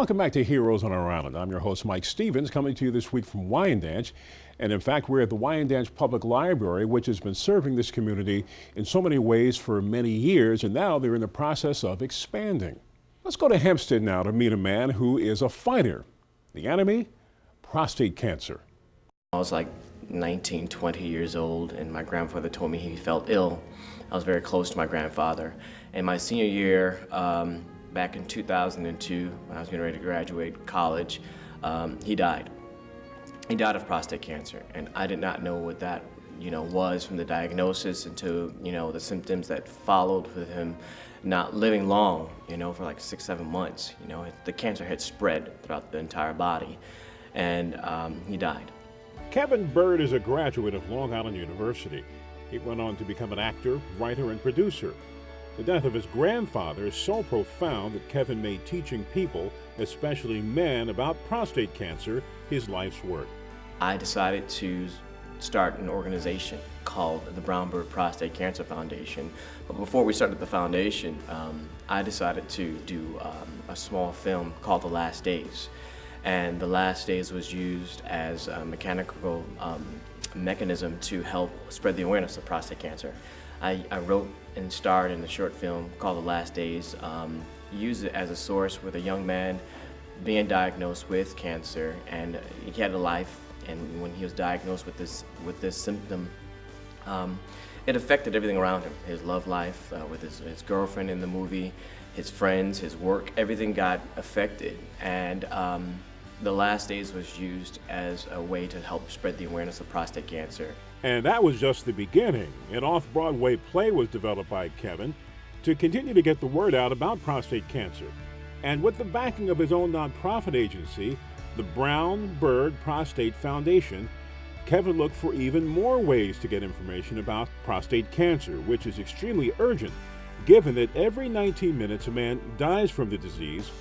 Welcome back to Heroes on Our Island. I'm your host, Mike Stevens, coming to you this week from Wyandanch. And in fact, we're at the Wyandanch Public Library, which has been serving this community in so many ways for many years, and now they're in the process of expanding. Let's go to Hempstead now to meet a man who is a fighter. The enemy? Prostate cancer. I was like 19, 20 years old, and my grandfather told me he felt ill. I was very close to my grandfather. In my senior year, back in 2002, when I was getting ready to graduate college, he died. He died of prostate cancer, and I did not know what that, was from the diagnosis into, the symptoms that followed with him not living long, for like 6-7 months. The cancer had spread throughout the entire body, and he died. Kevin Byrd is a graduate of Long Island University. He went on to become an actor, writer, and producer. The death of his grandfather is so profound that Kevin made teaching people, especially men, about prostate cancer his life's work. I decided to start an organization called the Prostate Cancer Foundation. But before we started the foundation, I decided to do a small film called The Last Days. And The Last Days was used as a mechanical mechanism to help spread the awareness of prostate cancer. I wrote and starred in a short film called The Last Days, used it as a source with a young man being diagnosed with cancer, and he had a life, and when he was diagnosed with this symptom, it affected everything around him, his love life, with his girlfriend in the movie, his friends, his work, everything got affected. And The Last Days was used as a way to help spread the awareness of prostate cancer. And that was just the beginning. An off-Broadway play was developed by Kevin to continue to get the word out about prostate cancer. And with the backing of his own nonprofit agency, the Brown Byrd Prostate Foundation, Kevin looked for even more ways to get information about prostate cancer, which is extremely urgent, given that every 19 minutes a man dies from the disease,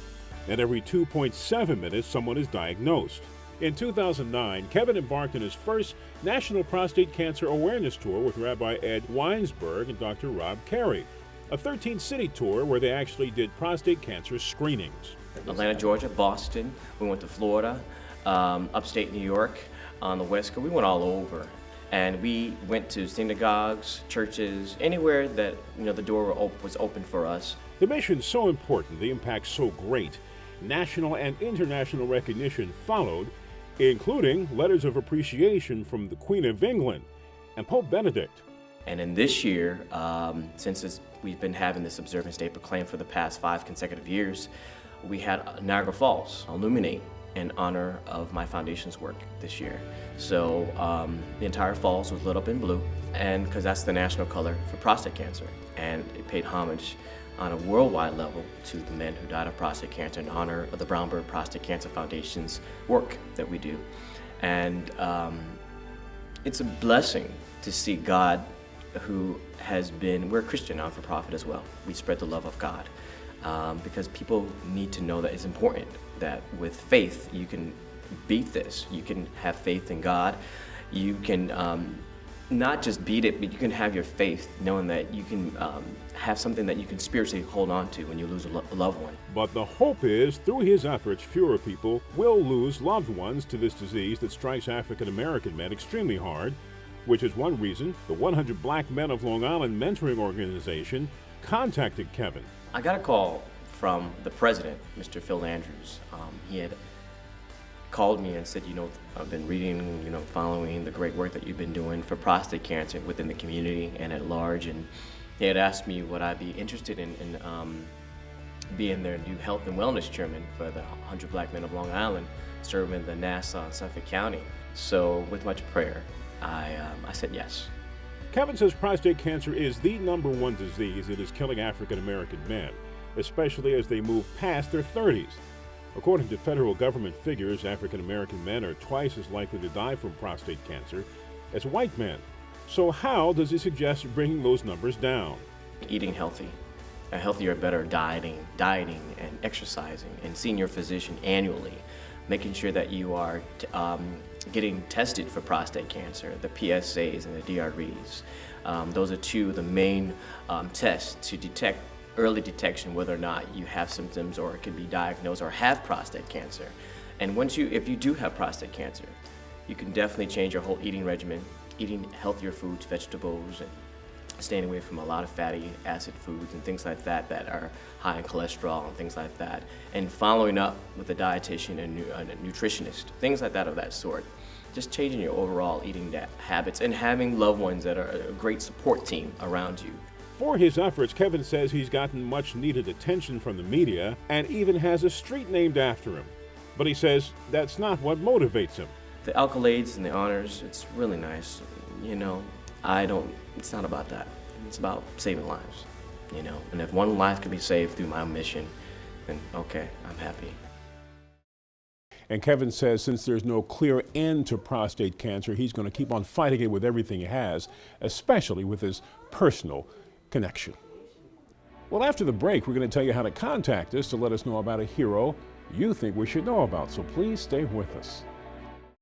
and every 2.7 minutes someone is diagnosed. In 2009, Kevin embarked on his first National Prostate Cancer Awareness Tour with Rabbi Ed Weinsberg and Dr. Rob Carey, a 13-city tour where they actually did prostate cancer screenings. Atlanta, Georgia, Boston, we went to Florida, upstate New York, on the West Coast. We went all over. And we went to synagogues, churches, anywhere that the door was open for us. The mission's so important, the impact's so great. National and international recognition followed, including letters of appreciation from the Queen of England and Pope Benedict. And in this year, since we've been having this Observance Day proclaimed for the past 5 consecutive years, we had Niagara Falls illuminate in honor of my foundation's work this year. So the entire falls was lit up in blue, and because that's the national color for prostate cancer, and it paid homage on a worldwide level to the men who died of prostate cancer in honor of the Brown Byrd Prostate Cancer Foundation's work that we do. And it's a blessing to see God, we're a Christian non-for-profit as well. We spread the love of God because people need to know that it's important that with faith you can beat this. You can have faith in God. You can not just beat it, but you can have your faith knowing that you can have something that you can spiritually hold on to when you lose a loved one. But the hope is, through his efforts, fewer people will lose loved ones to this disease that strikes African American men extremely hard, which is one reason the 100 Black Men of Long Island Mentoring Organization contacted Kevin. I got a call from the president, Mr. Phil Andrews. He had called me and said, I've been reading, following the great work that you've been doing for prostate cancer within the community and at large, and he had asked me would I be interested in being their new health and wellness chairman for the 100 Black Men of Long Island, serving the Nassau and Suffolk County. So with much prayer, I said yes. Kevin says prostate cancer is the #1 disease that is killing African American men, especially as they move past their 30s. According to federal government figures, African American men are twice as likely to die from prostate cancer as white men. So how does he suggest bringing those numbers down? Eating healthy, a healthier, better dieting and exercising, and seeing your physician annually, making sure that you are getting tested for prostate cancer, the PSAs and the DREs. Those are two of the main tests to detect early detection whether or not you have symptoms or it can be diagnosed or have prostate cancer. And if you do have prostate cancer, you can definitely change your whole eating regimen, eating healthier foods, vegetables, and staying away from a lot of fatty acid foods and things like that that are high in cholesterol and things like that, and following up with a dietitian and a nutritionist, things like that of that sort. Just changing your overall eating habits and having loved ones that are a great support team around you. For his efforts, Kevin says he's gotten much needed attention from the media and even has a street named after him. But he says that's not what motivates him. The accolades and the honors, it's really nice. It's not about that. It's about saving lives, And if one life can be saved through my mission, then okay, I'm happy. And Kevin says since there's no clear end to prostate cancer, he's going to keep on fighting it with everything he has, especially with his personal connection. Well, after the break, we're going to tell you how to contact us to let us know about a hero you think we should know about, so please stay with us.